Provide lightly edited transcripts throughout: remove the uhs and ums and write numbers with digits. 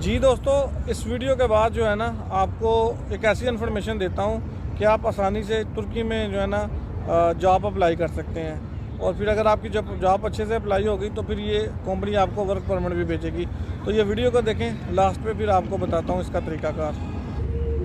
जी दोस्तों, इस वीडियो के बाद जो है ना आपको एक ऐसी इन्फॉर्मेशन देता हूँ कि आप आसानी से तुर्की में जो है ना जॉब अप्लाई कर सकते हैं। और फिर अगर आपकी जब जॉब अच्छे से अप्लाई होगी तो फिर ये कंपनी आपको वर्क परमिट भी भेजेगी। तो ये वीडियो को देखें लास्ट पे, फिर आपको बताता हूँ इसका तरीकाकार।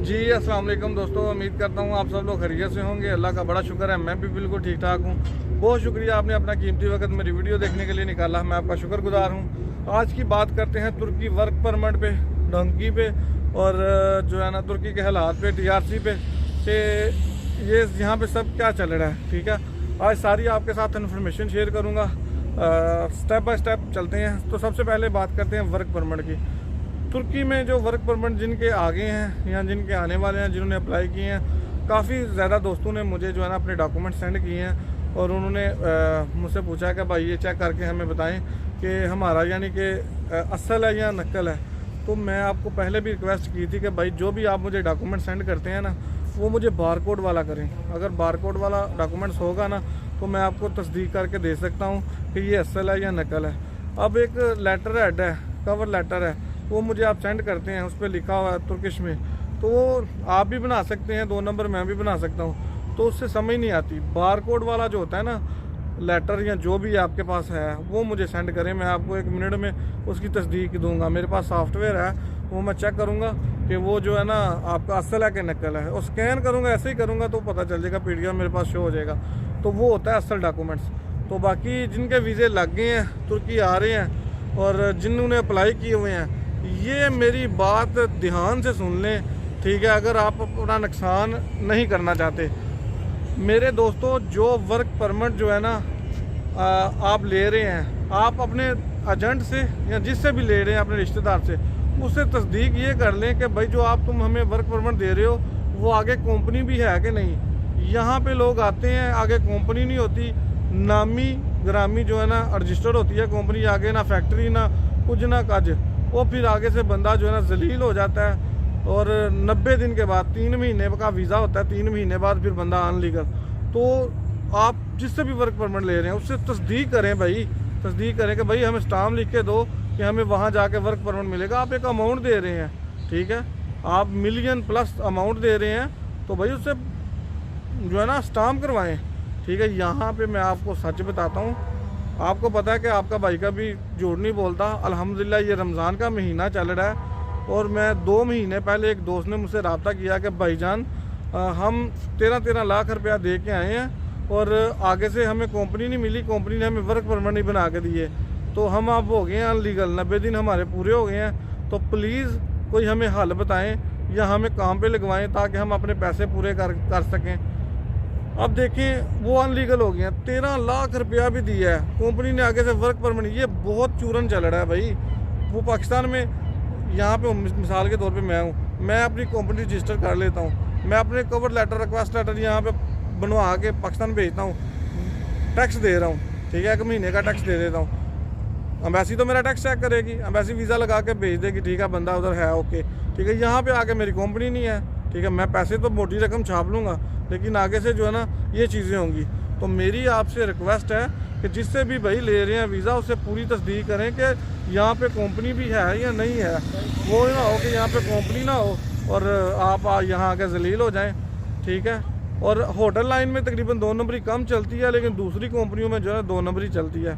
जी अस्सलाम वालेकुम दोस्तों, उम्मीद करता हूँ आप सब लोग खैरियत से होंगे। अल्लाह का बड़ा शुक्र है, मैं भी बिल्कुल ठीक ठाक हूँ। बहुत शुक्रिया आपने अपना कीमती वक्त मेरी वीडियो देखने के लिए निकाला, मैं आपका शुक्रगुजार हूँ। आज की बात करते हैं तुर्की वर्क परमिट पे, डंकी पे और जो है ना तुर्की के हालात पे, टीआरसी पे कि ये यहाँ पे सब क्या चल रहा है। ठीक है, आज सारी आपके साथ इन्फॉर्मेशन शेयर करूँगा। स्टेप बाय स्टेप चलते हैं। तो सबसे पहले बात करते हैं वर्क परमिट की। तुर्की में जो वर्क परमिट जिनके आगे हैं या जिनके आने वाले हैं, जिन्होंने अप्लाई किए हैं, काफ़ी ज़्यादा दोस्तों ने मुझे जो है ना अपने डॉक्यूमेंट सेंड किए हैं और उन्होंने मुझसे पूछा कि भाई ये चेक करके हमें बताएं कि हमारा यानी कि असल है या नकल है। तो मैं आपको पहले भी रिक्वेस्ट की थी कि भाई जो भी आप मुझे डॉक्यूमेंट सेंड करते हैं ना, वो मुझे बारकोड वाला करें। अगर बारकोड वाला डॉक्यूमेंट्स होगा ना तो मैं आपको तस्दीक करके दे सकता हूँ कि ये असल है या नकल है। अब एक लेटर हेड है, कवर लेटर है, वो मुझे आप सेंड करते हैं, उस पर लिखा हुआ है तुर्किश में, तो वो आप भी बना सकते हैं, 2 नंबर मैं भी बना सकता हूँ। तो उससे समझ नहीं आती। बारकोड वाला जो होता है ना लेटर या जो भी आपके पास है वो मुझे सेंड करें, मैं आपको 1 मिनट में उसकी तस्दीक दूंगा। मेरे पास सॉफ्टवेयर है, वो मैं चेक करूँगा कि वो जो है ना आपका असल है कि नकल है, और स्कैन करूँगा, ऐसे ही करूँगा तो पता चल जाएगा, PDF मेरे पास शो हो जाएगा। तो वो होता है असल डॉक्यूमेंट्स। तो बाकी जिनके वीज़े लग गए हैं, तुर्की आ रहे हैं और जिन्होंने अप्लाई किए हुए हैं, ये मेरी बात ध्यान से सुन लें। ठीक है, अगर आप अपना नुकसान नहीं करना चाहते मेरे दोस्तों, जो वर्क परमिट जो है ना आप ले रहे हैं, आप अपने एजेंट से या जिससे भी ले रहे हैं, अपने रिश्तेदार से, उससे तस्दीक ये कर लें कि भाई जो तुम हमें वर्क परमिट दे रहे हो वो आगे कंपनी भी है कि नहीं। यहाँ पे लोग आते हैं, आगे कंपनी नहीं होती, नामी ग्रामी जो है ना रजिस्टर्ड होती है कंपनी, आगे ना फैक्ट्री ना कुछ ना काज। वो फिर आगे से बंदा जो है ना जलील हो जाता है और 90 दिन के बाद, 3 महीने का वीज़ा होता है, 3 महीने बाद फिर बंदा अनलीगल। तो आप जिससे भी वर्क परमिट ले रहे हैं उससे तस्दीक करें भाई, तस्दीक करें कि भाई हमें स्टाम्प लिख के दो कि हमें वहाँ जाके वर्क परमिट मिलेगा। आप एक अमाउंट दे रहे हैं, ठीक है, आप मिलियन प्लस अमाउंट दे रहे हैं, तो भाई उससे जो है ना स्टाम्प करवाएं। ठीक है, यहाँ पे मैं आपको सच बताता हूँ, आपको पता है कि आपका भाई का भी झूठ नहीं बोलता। अल्हम्दुलिल्लाह ये रमज़ान का महीना चल रहा है और मैं 2 महीने पहले एक दोस्त ने मुझसे रब्ता किया कि भाईजान हम 13 लाख रुपया दे के आए हैं और आगे से हमें कंपनी नहीं मिली, कंपनी ने हमें वर्क परमिट नहीं बना के दिए, तो हम अब हो गए हैं अनलीगल, 90 दिन हमारे पूरे हो गए हैं। तो प्लीज़ कोई हमें हल बताएं या हमें काम पे लगवाएं ताकि हम अपने पैसे पूरे कर सकें। अब देखें वो अनलीगल हो गए हैं, 13 लाख रुपया भी दिया है कंपनी ने आगे से वर्क परमिट। ये बहुत चूरन चल रहा है भाई। वो पाकिस्तान में, यहाँ पे मिसाल के तौर पे मैं हूँ, मैं अपनी कंपनी रजिस्टर कर लेता हूँ, मैं अपने कवर लेटर, रिक्वेस्ट लेटर यहाँ पे बनवा के पाकिस्तान भेजता हूँ, टैक्स दे रहा हूँ। ठीक है, 1 महीने का टैक्स दे देता हूँ। एम्बेसी तो मेरा टैक्स चेक करेगी, एम्बेसी वीज़ा लगा के भेज देगी, ठीक है, बंदा उधर है, ओके। ठीक है, यहाँ पे आके मेरी कंपनी नहीं है, ठीक है, मैं पैसे तो मोटी रकम छाप लूँगा, लेकिन आगे से जो है ना ये चीज़ें होंगी। तो मेरी आपसे रिक्वेस्ट है कि जिससे भी भाई ले रहे हैं वीज़ा, उससे पूरी तस्दीक करें कि यहाँ पे कंपनी भी है या नहीं है। वो ना हो कि यहाँ पे कंपनी ना हो और आप यहाँ आके जलील हो जाएं। ठीक है, और होटल लाइन में तकरीबन 2 नंबरी कम चलती है, लेकिन दूसरी कंपनियों में जो है 2 नंबरी चलती है।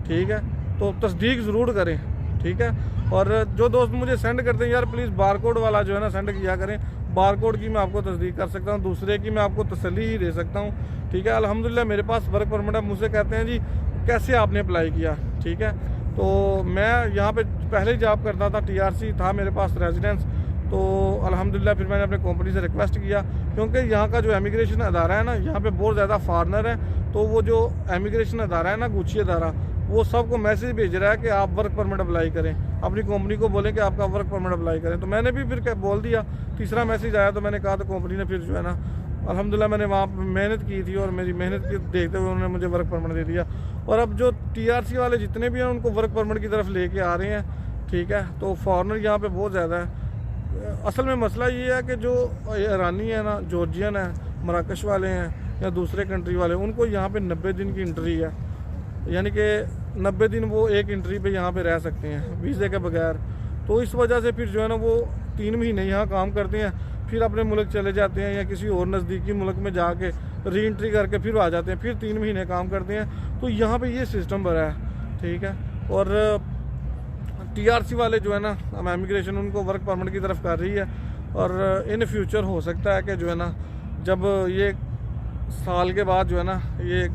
ठीक है, तो तस्दीक ज़रूर करें। ठीक है, और जो दोस्त मुझे सेंड करते हैं यार, प्लीज़ बारकोड वाला जो है ना सेंड किया करें। बारकोड की मैं आपको तस्दीक कर सकता हूँ, दूसरे की मैं आपको तसल्ली ही दे सकता हूँ। ठीक है, अल्हम्दुलिल्लाह मेरे पास वर्क परमिट है। मुझसे कहते हैं जी कैसे आपने अप्लाई किया। ठीक है, तो मैं यहाँ पे पहले ही जॉब करता था, TRC था मेरे पास, रेजिडेंस। तो अल्हम्दुलिल्लाह फिर मैंने अपने कंपनी से रिक्वेस्ट किया, क्योंकि यहाँ का जो एमिग्रेशन अदारा है ना, यहाँ पे बहुत ज़्यादा फॉरनर है। तो वो जो एमिग्रेशन अदारा है ना, गुच्छी अदारा, वो सबको मैसेज भेज रहा है कि आप वर्क परमिट अप्लाई करें, अपनी कंपनी को बोलें कि आपका वर्क परमिट अप्लाई करें। तो मैंने भी फिर बोल दिया, तीसरा मैसेज आया तो मैंने कहा, तो कंपनी ने फिर जो है ना अल्हम्दुलिल्लाह मैंने वहाँ पर मेहनत की थी और मेरी मेहनत की देखते हुए उन्होंने मुझे वर्क परमिट दे दिया। और अब जो TRC वाले जितने भी हैं उनको वर्क परमिट की तरफ लेके आ रहे हैं। ठीक है, तो फॉरनर यहाँ पे बहुत ज़्यादा है। असल में मसला ये है कि जो ईरानी है ना, जॉर्जियन है, मराकश वाले हैं या दूसरे कंट्री वाले, उनको यहाँ पे 90 दिन की एंट्री है, यानी कि 90 दिन वो एक एंट्री पे यहाँ पे रह सकते हैं वीज़े के बगैर। तो इस वजह से फिर जो है ना वो 3 महीने यहाँ काम करते हैं, फिर अपने मुल्क चले जाते हैं या किसी और नज़दीकी मुल्क में जाके री एंट्री करके फिर आ जाते हैं, फिर 3 महीने काम करते हैं। तो यहाँ पे ये सिस्टम बना है, ठीक है। और TRC वाले जो है ना, हम इमिग्रेशन उनको वर्क परमिट की तरफ कर रही है, और इन फ्यूचर हो सकता है कि जो है ना जब ये साल के बाद जो है ना ये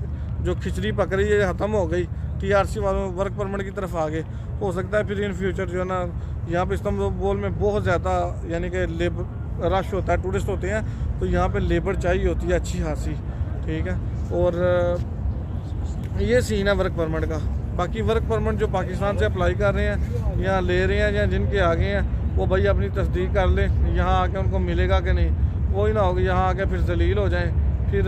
जो खिचड़ी पक रही है ख़त्म हो गई, TRC वालों वर्क परमिट की तरफ आ गए, हो सकता है फिर इन फ्यूचर जो है ना यहाँ पे इस्तांबुल में बहुत ज़्यादा यानी कि लेबर रश होता है, टूरिस्ट होते हैं, तो यहाँ पे लेबर चाहिए होती है अच्छी खासी, ठीक है। और ये सीन है वर्क परमिट का। बाकी वर्क परमिट जो पाकिस्तान से अप्लाई कर रहे हैं या ले रहे हैं या जिनके आगे हैं, वो भाई अपनी तस्दीक कर लें, यहाँ आके उनको मिलेगा कि नहीं। वही ना होगा यहाँ आके फिर जलील हो जाएं, फिर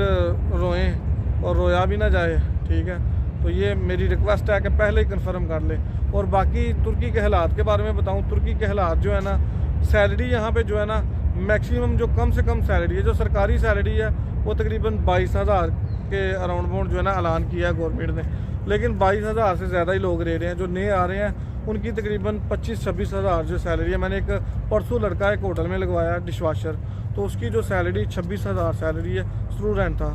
रोएं और रोया भी ना जाए, ठीक है। तो ये मेरी रिक्वेस्ट है कि पहले ही कंफर्म कर लें। और बाकी तुर्की के हालात के बारे में बताऊं, तुर्की के हालात जो है ना, सैलरी यहाँ पे जो है ना मैक्सिमम जो कम से कम सैलरी है, जो सरकारी सैलरी है वो तकरीबन 22,000 के अराउंड अबाउंड जो है ना ऐलान किया है गवर्नमेंट ने, लेकिन 22,000 से ज़्यादा ही लोग ले रहे हैं। जो नए आ रहे हैं उनकी तकरीबन 25-26,000 जो सैलरी है। मैंने एक परसों लड़का एक होटल में लगवाया डिशवाशर, तो उसकी जो सैलरी 26,000 सैलरी है, स्टूडेंट था,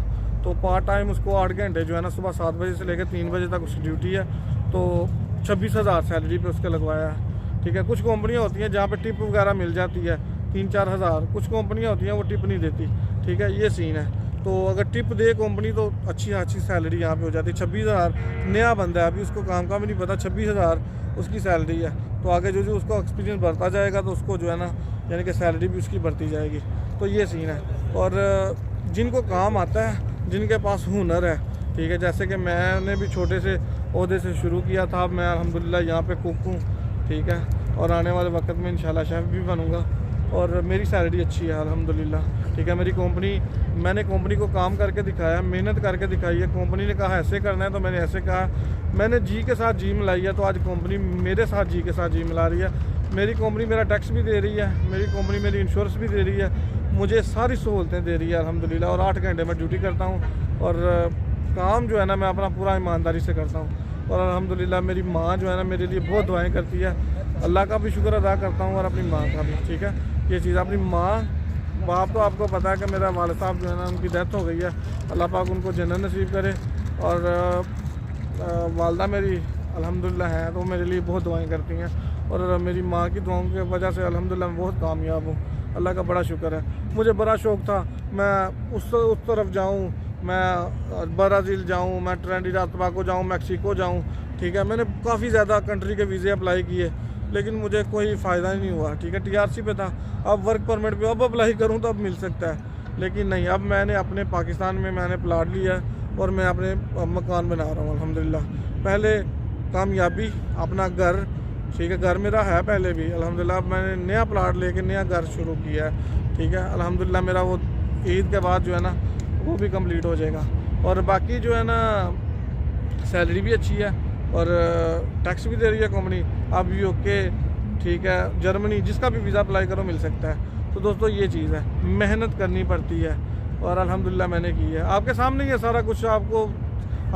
तो पार्ट टाइम उसको 8 घंटे जो है ना सुबह 7 बजे से लेकर 3 बजे तक उसकी ड्यूटी है, तो 26,000 सैलरी पे उसके लगवाया है, ठीक है। कुछ कंपनियां होती हैं जहाँ पे टिप वगैरह मिल जाती है 3-4 हज़ार, कुछ कंपनियां होती हैं वो टिप नहीं देती, ठीक है। ये सीन है। तो अगर टिप दे कंपनी तो अच्छी सैलरी यहाँ पे हो जाती है। 26,000 नया बंदा है, अभी उसको काम का भी नहीं पता, 26,000 उसकी सैलरी है। तो आगे जो उसको एक्सपीरियंस बढ़ता जाएगा तो उसको जो है ना यानी कि सैलरी भी उसकी बढ़ती जाएगी। तो ये सीन है। और जिनको काम आता है, जिनके पास हुनर है, ठीक है, जैसे कि मैंने भी छोटे से ओहदे से शुरू किया था, अब मैं अल्हम्दुलिल्लाह यहाँ पे कुक हूँ, ठीक है, और आने वाले वक्त में इंशाल्लाह शेफ़ भी बनूँगा, और मेरी सैलरी अच्छी है अल्हम्दुलिल्लाह, ठीक है। मैंने कंपनी को काम करके दिखाया, मेहनत करके दिखाई है। कंपनी ने कहा ऐसे करना है तो मैंने ऐसे कहा, मैंने जी के साथ जी मिलाई है, तो आज कंपनी मेरे साथ जी के साथ जी मिला रही है। मेरी कंपनी मेरा टैक्स भी दे रही है, मेरी कंपनी मेरी इंश्योरेंस भी दे रही है, मुझे सारी सहूलतें दे रही है अल्हम्दुलिल्लाह। और 8 घंटे में ड्यूटी करता हूँ, और काम जो है ना मैं अपना पूरा ईमानदारी से करता हूँ। और अल्हम्दुलिल्लाह मेरी माँ जो है ना मेरे लिए बहुत दुआएं करती है, अल्लाह का भी शुक्र अदा करता हूँ और अपनी माँ का भी, ठीक है। ये चीज़ अपनी माँ बाप तो आपको पता है कि मेरा वालिद साहब जो है ना उनकी डेथ हो गई है, अल्लाह पाक उनको जन्नत नसीब करे। और वालदा मेरी अल्हम्दुलिल्लाह है, तो मेरे लिए बहुत दुआएं करती हैं, और मेरी माँ की दुआओं की वजह से अल्हम्दुलिल्लाह मैं बहुत कामयाब हूँ, अल्लाह का बड़ा शुक्र है। मुझे बड़ा शौक़ था मैं उस तरफ जाऊँ, मैं ब्राज़ील जाऊँ, मैं ट्रिनिडाद और टोबैगो जाऊँ, मैक्सिको जाऊँ, ठीक है। मैंने काफ़ी ज़्यादा कंट्री के वीज़े अप्लाई किए, लेकिन मुझे कोई फ़ायदा नहीं हुआ, ठीक है। TRC पे था, अब वर्क परमिट पे अब अप्लाई करूँ तो अब मिल सकता है, लेकिन नहीं, अब मैंने अपने पाकिस्तान में मैंने प्लाट लिया है और मैं अपने मकान बना रहा हूँ अल्हम्दुलिल्लाह। पहले कामयाबी अपना घर, ठीक है, घर मेरा है पहले भी अल्हम्दुलिल्लाह। अब मैंने नया प्लाट लेके नया घर शुरू किया है, ठीक है। अल्हम्दुलिल्लाह मेरा वो ईद के बाद जो है ना वो भी कंप्लीट हो जाएगा। और बाकी जो है ना सैलरी भी अच्छी है और टैक्स भी दे रही है कंपनी। अब UK, ठीक है, जर्मनी, जिसका भी वीज़ा अप्लाई करो मिल सकता है। तो दोस्तों ये चीज़ है, मेहनत करनी पड़ती है, और अल्हम्दुलिल्लाह मैंने की है। आपके सामने ही है सारा कुछ, आपको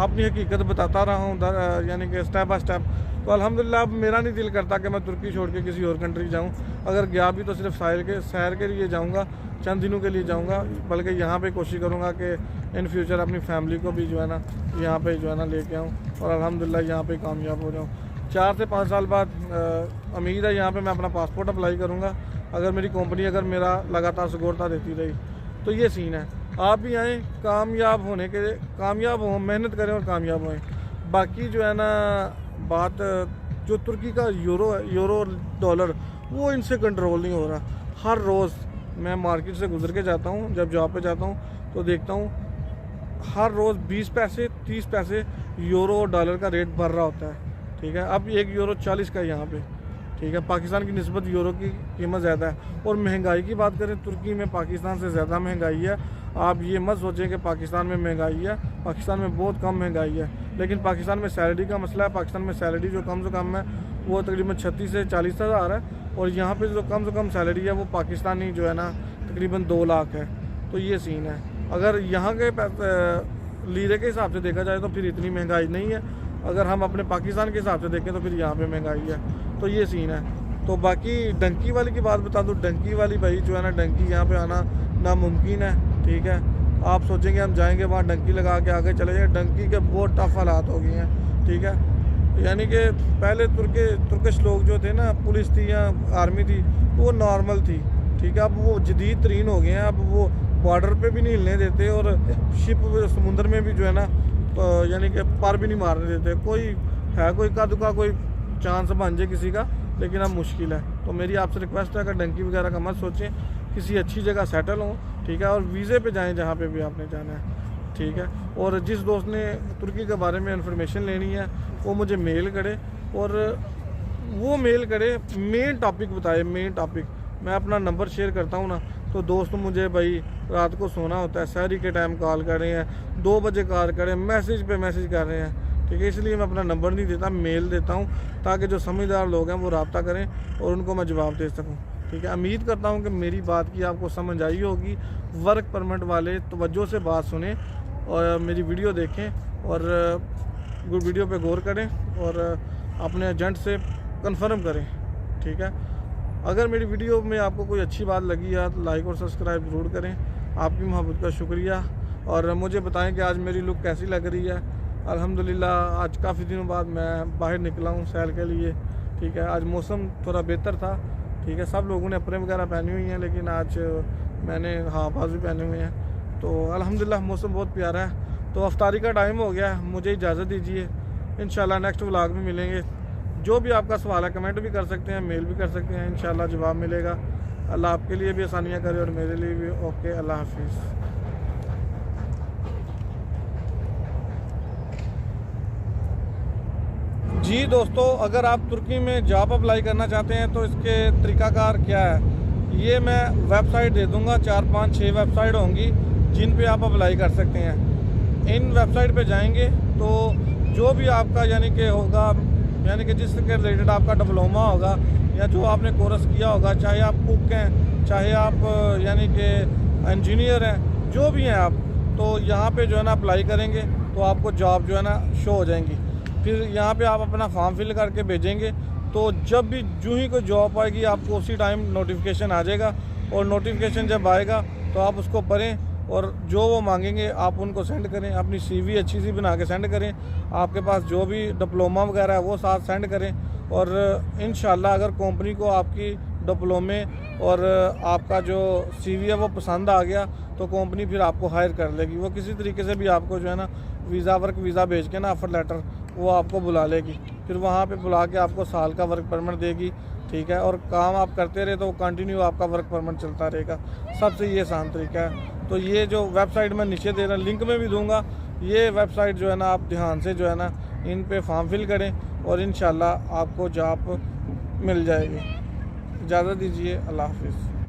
अपनी हकीकत बताता रहा हूँ यानी कि स्टेप बाय स्टेप। तो अल्हम्दुलिल्लाह अब मेरा नहीं दिल करता कि मैं तुर्की छोड़ के किसी और कंट्री जाऊँ। अगर गया भी तो सिर्फ सैर के लिए जाऊँगा, चंद दिनों के लिए जाऊँगा, बल्कि यहाँ पे कोशिश करूँगा कि इन फ्यूचर अपनी फैमिली को भी जो है ना यहाँ पे जो है ना लेके आऊँ, और अल्हम्दुलिल्लाह यहाँ पे कामयाब हो जाऊँ। 4 से 5 साल बाद उम्मीद है यहाँ पे मैं अपना पासपोर्ट अप्लाई करूँगा, अगर मेरी कंपनी अगर मेरा लगातार सगोरता देती रही। तो ये सीन है। आप भी आएँ, कामयाब होने के लिए, कामयाब हों, मेहनत करें और कामयाब होएं। बाकी जो है ना बात जो तुर्की का यूरो डॉलर, वो इनसे कंट्रोल नहीं हो रहा। हर रोज़ मैं मार्केट से गुजर के जाता हूँ, जब जॉब पे जाता हूँ तो देखता हूँ हर रोज़ 20 पैसे 30 पैसे यूरो और डॉलर का रेट बढ़ रहा होता है, ठीक है। अब 1 यूरो 40 का यहाँ पे, ठीक है। पाकिस्तान की निस्बत यूरो की कीमत ज़्यादा है। और महंगाई की बात करें, तुर्की में पाकिस्तान से ज़्यादा महंगाई है। आप ये मत सोचें कि पाकिस्तान में महंगाई है, पाकिस्तान में बहुत कम महंगाई है, लेकिन पाकिस्तान में सैलरी का मसला है। पाकिस्तान में सैलरी जो कम से कम है वो तकरीबन 36 से 40 हज़ार है, और यहाँ पे जो कम से कम सैलरी है वो पाकिस्तानी जो है ना तकरीबन 2 लाख है। तो ये सीन है। अगर यहाँ के लीरे के हिसाब से देखा जाए तो फिर इतनी महंगाई नहीं है, अगर हम अपने पाकिस्तान के हिसाब से देखें तो फिर यहाँ पे महंगाई है। तो ये सीन है। तो बाकी डंकी वाली की बात बता दूँ, डंकी वाली भाई जो है ना, डंकी यहाँ पे आना नामुमकिन है। ठीक है, आप सोचेंगे हम जाएंगे वहाँ डंकी लगा के आगे चले जाएंगे, डंकी के बहुत टफ हालात हो गए हैं। ठीक है, यानी कि पहले तुर्किश लोग जो थे ना, पुलिस थी या आर्मी थी, वो नॉर्मल थी। ठीक है, अब वो जदीद तरीन हो गए हैं। अब वो बॉर्डर पे भी नहीं हिलने देते और शिप समुद्र में भी जो है ना यानी कि पार भी नहीं मारने देते। कोई का दुका कोई चांस बन जाए किसी का, लेकिन अब मुश्किल है। तो मेरी आपसे रिक्वेस्ट है, अगर डंकी वगैरह का मत सोचें, किसी अच्छी जगह सेटल हो। ठीक है, और वीज़े पे जाएं जहाँ पे भी आपने जाना है। ठीक है, और जिस दोस्त ने तुर्की के बारे में इन्फॉर्मेशन लेनी है वो मुझे मेल करे, और वो मेल करे मेन टॉपिक बताए। मेन टॉपिक मैं अपना नंबर शेयर करता हूँ ना, तो दोस्त मुझे भाई रात को सोना होता है, सहरी के टाइम कॉल कर रहे हैं, 2 बजे कॉल कर रहे हैं, मैसेज पे मैसेज कर रहे हैं। ठीक है, इसलिए मैं अपना नंबर नहीं देता, मेल देता हूँ, ताकि जो समझदार लोग हैं वो रब्ता करें और उनको मैं जवाब दे सकूँ। ठीक है, उम्मीद करता हूँ कि मेरी बात की आपको समझ आई होगी। वर्क परमिट वाले तवज्जो से बात सुने और मेरी वीडियो देखें और वीडियो पे गौर करें और अपने एजेंट से कंफर्म करें। ठीक है, अगर मेरी वीडियो में आपको कोई अच्छी बात लगी है तो लाइक और सब्सक्राइब ज़रूर करें। आपकी मोहब्बत का शुक्रिया, और मुझे बताएं कि आज मेरी लुक कैसी लग रही है। अल्हम्दुलिल्लाह आज काफ़ी दिनों बाद मैं बाहर निकला हूँ सैर के लिए। ठीक है, आज मौसम थोड़ा बेहतर था। ठीक है, सब लोगों ने अपने वगैरह पहनी हुई हैं, लेकिन आज मैंने बाजू पहने हुए हैं। तो अल्हम्दुलिल्लाह मौसम बहुत प्यारा है। तो अफ्तारी का टाइम हो गया, मुझे इजाज़त दीजिए। इंशाल्लाह नेक्स्ट व्लॉग में मिलेंगे। जो भी आपका सवाल है कमेंट भी कर सकते हैं, मेल भी कर सकते हैं, इंशाल्लाह जवाब मिलेगा। अल्लाह आपके लिए भी आसानियाँ करे और मेरे लिए भी। ओके, अल्लाह हाफिज़। जी दोस्तों, अगर आप तुर्की में जॉब अप्लाई करना चाहते हैं तो इसके तरीक़ाकार क्या है, ये मैं वेबसाइट दे दूँगा। 4, 5, 6 वेबसाइट होंगी जिन पे आप अप्लाई कर सकते हैं। इन वेबसाइट पे जाएंगे तो जो भी आपका यानी कि होगा, यानी कि जिसके रिलेटेड आपका डिप्लोमा होगा या जो आपने कोर्स किया होगा, चाहे आप कुक हैं, चाहे आप यानी कि इंजीनियर हैं, जो भी हैं आप, तो यहाँ पे जो है ना अप्लाई करेंगे तो आपको जॉब जो है ना शो हो जाएंगी। फिर यहाँ पे आप अपना फॉर्म फिल करके भेजेंगे, तो जब भी जो ही कोई जॉब आएगी आपको उसी टाइम नोटिफिकेशन आ जाएगा, और नोटिफिकेशन जब आएगा तो आप उसको पढ़ें और जो वो मांगेंगे आप उनको सेंड करें। अपनी CV अच्छी सी बना के सेंड करें, आपके पास जो भी डिप्लोमा वगैरह है वो साथ सेंड करें, और इंशाल्लाह अगर कंपनी को आपकी डिप्लोमे और आपका जो CV है वो पसंद आ गया तो कंपनी फिर आपको हायर कर लेगी। वो किसी तरीके से भी आपको जो है ना वर्क वीज़ा भेज के ना ऑफ़र लेटर वो आपको बुला लेगी, फिर वहाँ पे बुला के आपको साल का वर्क परमिट देगी। ठीक है, और काम आप करते रहे तो कंटिन्यू आपका वर्क परमिट चलता रहेगा। सबसे ये आसान तरीका है। तो ये जो वेबसाइट मैं नीचे दे रहा लिंक में भी दूंगा, ये वेबसाइट जो है ना आप ध्यान से जो है ना इन पे फॉर्म फिल करें और इंशाल्लाह आपको जॉब मिल जाएगी। इजाज़त दीजिए, अल्लाह हाफिज़।